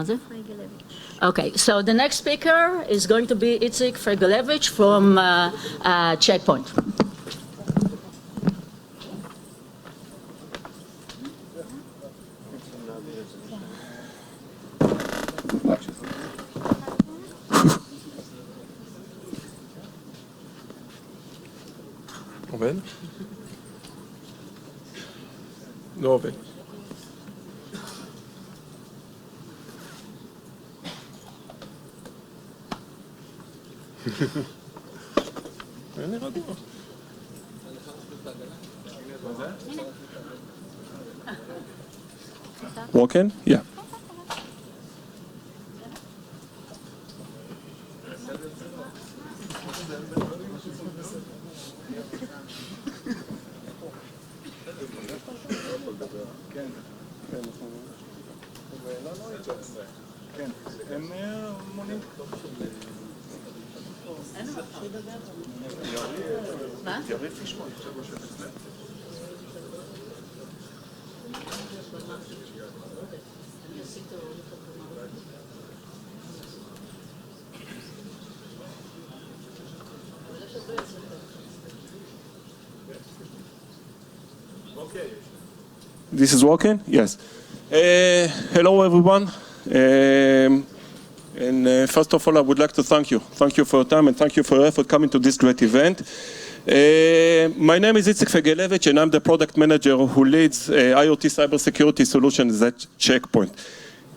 Feiglevitch. Okay, so the next speaker is going to be Itzik Feiglevitch from Checkpoint. עובד? לא עובד. אני רגוע. Walking? Yeah. This is working? Yes. Hello, everyone. First of all, I would like to thank you. Thank you for your time and thank you for your effort coming to this great event. My name is Itzik Feiglevitch and I'm the product manager who leads IoT cybersecurity solutions at Checkpoint.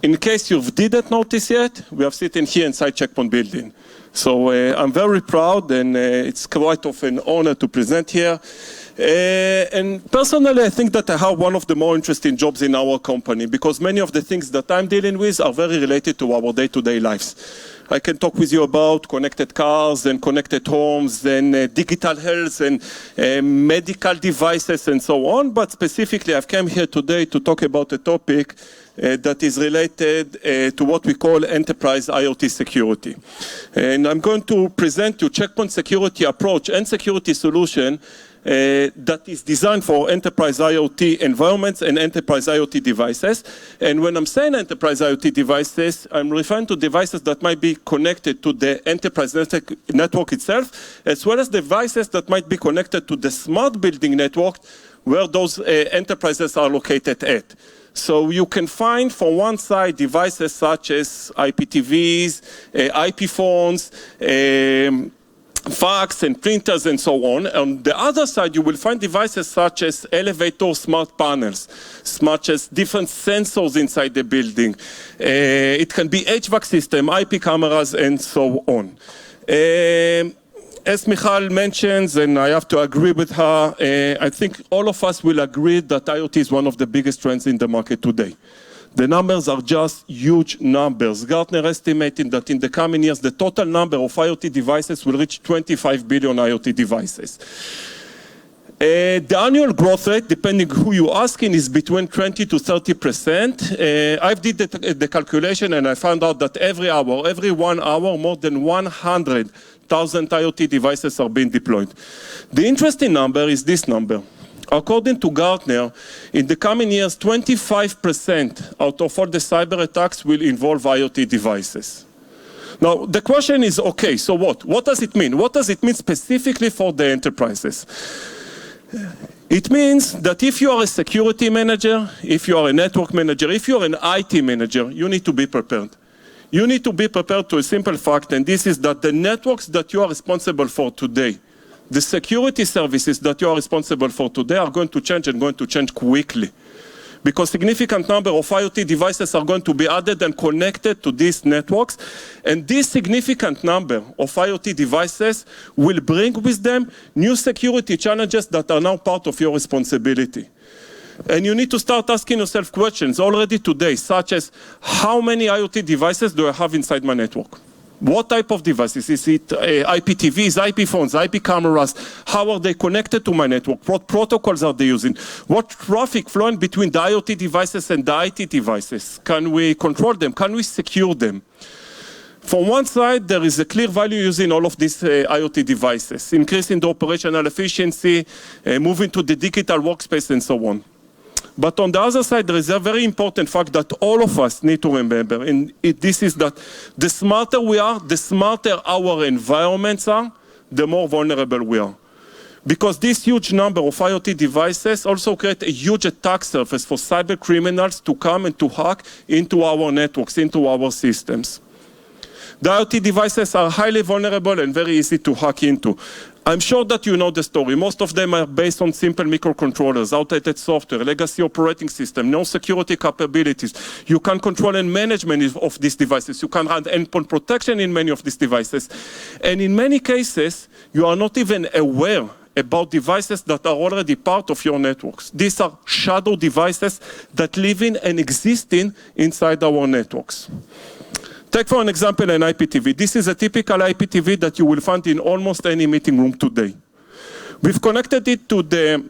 In case you didn't notice yet, we are sitting here inside Checkpoint building. So I'm very proud and it's quite of an honor to present here. And personally, I think that I have one of the more interesting jobs in our company because many of the things that I'm dealing with are very related to our day-to-day lives. I can talk with you about connected cars and connected homes and digital health and medical devices and so on. But specifically, I've come here today to talk about a topic that is related to what we call enterprise IoT security. And I'm going to present you Checkpoint security approach and security solution that is designed for enterprise IoT environments and enterprise IoT devices. And when I'm saying enterprise IoT devices, I'm referring to devices that might be connected to the enterprise network itself, as well as devices that might be connected to the smart building network where those enterprises are located at. So you can find from one side devices such as IPTVs, IP phones, fax and printers and so on. On the other side, you will find devices such as elevator smart panels, such as different sensors inside the building. It can be HVAC system, IP cameras, and so on. As Michal mentions, and I have to agree with her, I think all of us will agree that IoT is one of the biggest trends in the market today. The numbers are just huge numbers. Gartner estimating that in the coming years, the total number of IoT devices will reach 25 billion IoT devices. The annual growth rate, depending who you're asking, is between 20 to 30%. I've did the calculation and I found out that every 1 hour, more than 100,000 IoT devices are being deployed. The interesting number is this number. According to Gartner, in the coming years, 25% out of all the cyber attacks will involve IoT devices. Now, the question is, okay, so what? What does it mean? What does it mean specifically for the enterprises? It means that if you are a security manager, if you are a network manager, if you are an IT manager, you need to be prepared. You need to be prepared to a simple fact, and this is that the networks that you are responsible for today, the security services that you are responsible for today are going to change and going to change quickly. Because significant number of IoT devices are going to be added and connected to these networks. And this significant number of IoT devices will bring with them new security challenges that are now part of your responsibility. And you need to start asking yourself questions already today, such as how many IoT devices do I have inside my network? What type of devices? Is it IPTVs, IP phones, IP cameras? How are they connected to my network? What protocols are they using? What traffic flowing between the IoT devices and the IT devices? Can we control them? Can we secure them? From one side, there is a clear value using all of these IoT devices, increasing the operational efficiency, moving to the digital workspace and so on. But on the other side, there is a very important fact that all of us need to remember, and this is that the smarter we are, the smarter our environments are, the more vulnerable we are. Because this huge number of IoT devices also create a huge attack surface for cyber criminals to come and to hack into our networks, into our systems. The IoT devices are highly vulnerable and very easy to hack into. I'm sure that you know the story. Most of them are based on simple microcontrollers, outdated software, legacy operating system, no security capabilities. You can control and management of these devices. You can run endpoint protection in many of these devices. And in many cases, you are not even aware about devices that are already part of your networks. These are shadow devices that live in and exist inside our networks. Take for an example an IPTV. This is a typical IPTV that you will find in almost any meeting room today. We've connected it to the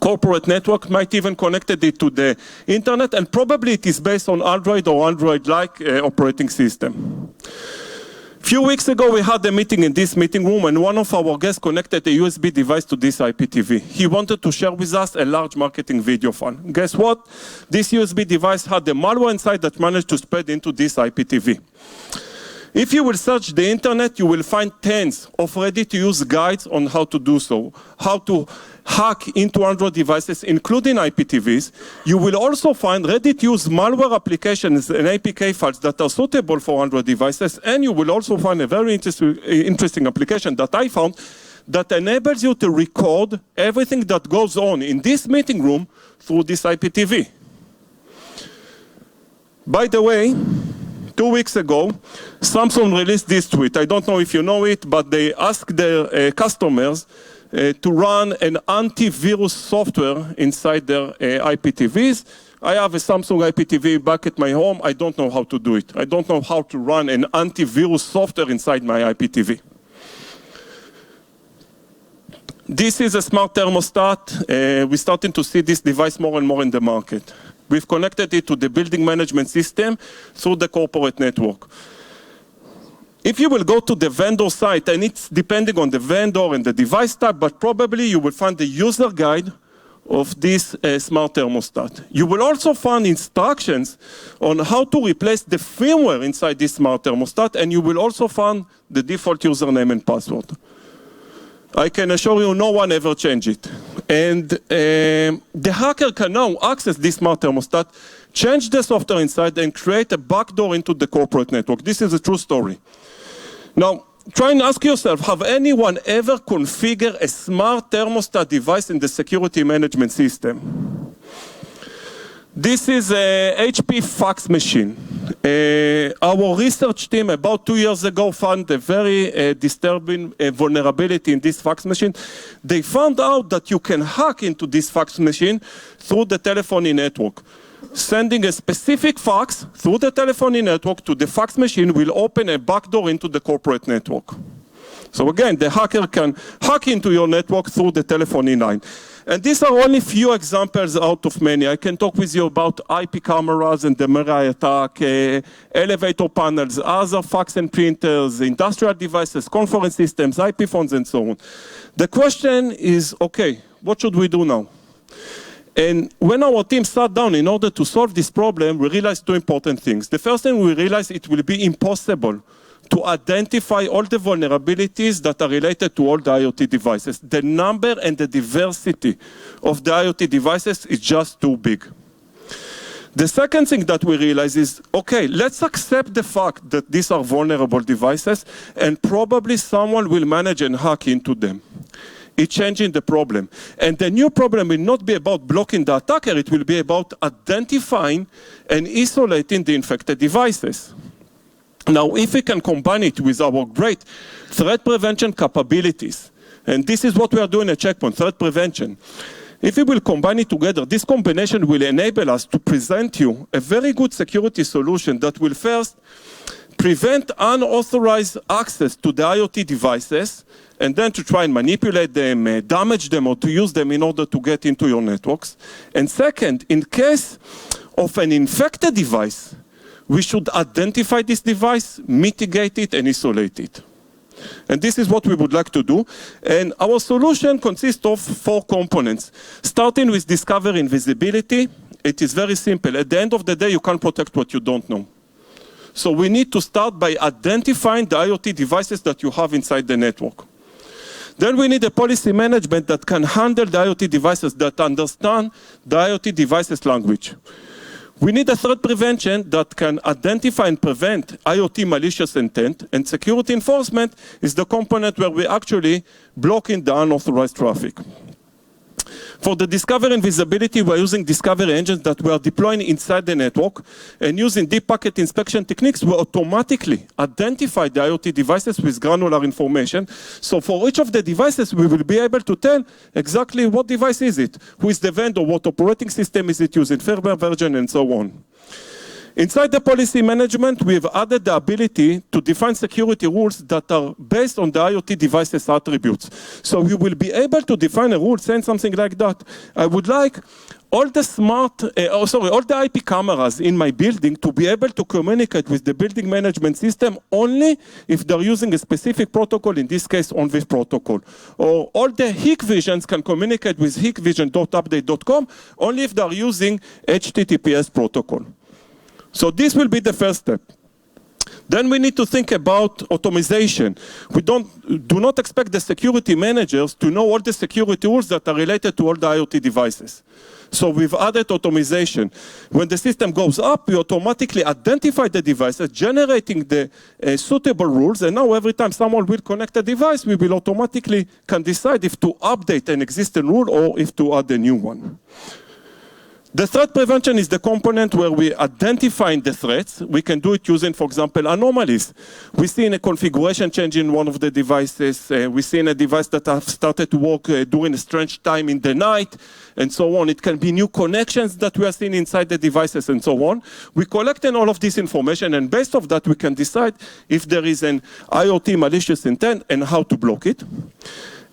corporate network, might even connected it to the internet, and probably it is based on Android or Android-like operating system. A few weeks ago, we had a meeting in this meeting room, and one of our guests connected a USB device to this IPTV. He wanted to share with us a large marketing video file. Guess what? This USB device had a malware inside that managed to spread into this IPTV. If you will search the internet, you will find tens of ready-to-use guides on how to do so, how to hack into Android devices, including IPTVs. You will also find ready-to-use malware applications and APK files that are suitable for Android devices, and you will also find a very interesting application that I found that enables you to record everything that goes on in this meeting room through this IPTV. By the way, 2 weeks ago, Samsung released this tweet. I don't know if you know it, but they asked their customers to run an antivirus software inside their IPTVs. I have a Samsung IPTV back at my home. I don't know how to do it. I don't know how to run an antivirus software inside my IPTV. This is a smart thermostat. We're starting to see this device more and more in the market. We've connected it to the building management system through the corporate network. If you will go to the vendor site, and it's depending on the vendor and the device type, but probably you will find the user guide of this smart thermostat. You will also find instructions on how to replace the firmware inside this smart thermostat, and you will also find the default username and password. I can assure you no one ever changed it. And the hacker can now access this smart thermostat, change the software inside, and create a backdoor into the corporate network. This is a true story. Now, try and ask yourself, have anyone ever configured a smart thermostat device in the security management system? This is a HP Fax Machine. Our research team about 2 years ago found a very disturbing vulnerability in this fax machine. They found out that you can hack into this fax machine through the telephony network. Sending a specific fax through the telephony network to the fax machine will open a backdoor into the corporate network. So again, the hacker can hack into your network through the telephony line. And these are only few examples out of many. I can talk with you about IP cameras and the Mirai attack, elevator panels, other fax and printers, industrial devices, conference systems, IP phones, and so on. The question is, okay, what should we do now? And when our team sat down in order to solve this problem, we realized two important things. The first thing, we realized it will be impossible to identify all the vulnerabilities that are related to all the IoT devices. The number and the diversity of the IoT devices is just too big. The second thing that we realize is, okay, let's accept the fact that these are vulnerable devices, and probably someone will manage and hack into them. It's changing the problem. And the new problem will not be about blocking the attacker, it will be about identifying and isolating the infected devices. Now, if we can combine it with our great threat prevention capabilities, and this is what we are doing at Checkpoint, threat prevention. If we will combine it together, this combination will enable us to present you a very good security solution that will first prevent unauthorized access to the IoT devices, and then to try and manipulate them, damage them, or to use them in order to get into your networks. And second, in case of an infected device, we should identify this device, mitigate it, and isolate it. And this is what we would like to do. And our solution consists of 4 components. Starting with discovery and visibility, it is very simple. At the end of the day, you can't protect what you don't know. So we need to start by identifying the IoT devices that you have inside the network. Then we need a policy management that can handle the IoT devices, that understand the IoT devices language. We need a threat prevention that can identify and prevent IoT malicious intent, and security enforcement is the component where we actually blocking the unauthorized traffic. For the discovery and visibility, we're using discovery engines that we are deploying inside the network, and using deep packet inspection techniques, we automatically identify the IoT devices with granular information. So for each of the devices, we will be able to tell exactly what device is it, who is the vendor, what operating system is it using, firmware version, and so on. Inside the policy management, we have added the ability to define security rules that are based on the IoT devices attributes. So we will be able to define a rule saying something like that. I would like all the all the IP cameras in my building to be able to communicate with the building management system only if they're using a specific protocol, in this case, OnVIF protocol. Or all the Hikvisions can communicate with hikvision.update.com only if they're using HTTPS protocol. So this will be the first step. Then we need to think about automation. We do not expect the security managers to know all the security rules that are related to all the IoT devices. So we've added automation. When the system goes up, we automatically identify the devices, generating the suitable rules, and now every time someone will connect a device, we will automatically can decide if to update an existing rule or if to add a new one. The threat prevention is the component where we identify the threats. We can do it using, for example, anomalies. We see in a configuration change in one of the devices. We see in a device that have started to work during a strange time in the night, and so on. It can be new connections that we are seeing inside the devices, and so on. We collect all of this information, and based on that, we can decide if there is an IoT malicious intent and how to block it.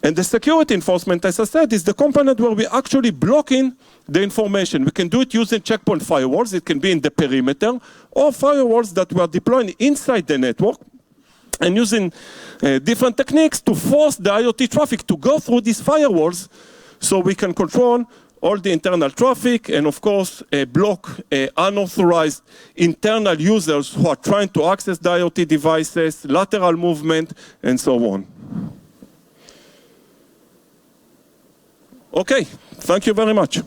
And the security enforcement, as I said, is the component where we're actually blocking the information. We can do it using checkpoint firewalls. It can be in the perimeter, or firewalls that we are deploying inside the network, and using different techniques to force the IoT traffic to go through these firewalls so we can control all the internal traffic and, of course, block unauthorized internal users who are trying to access the IoT devices, lateral movement, and so on. Okay, thank you very much.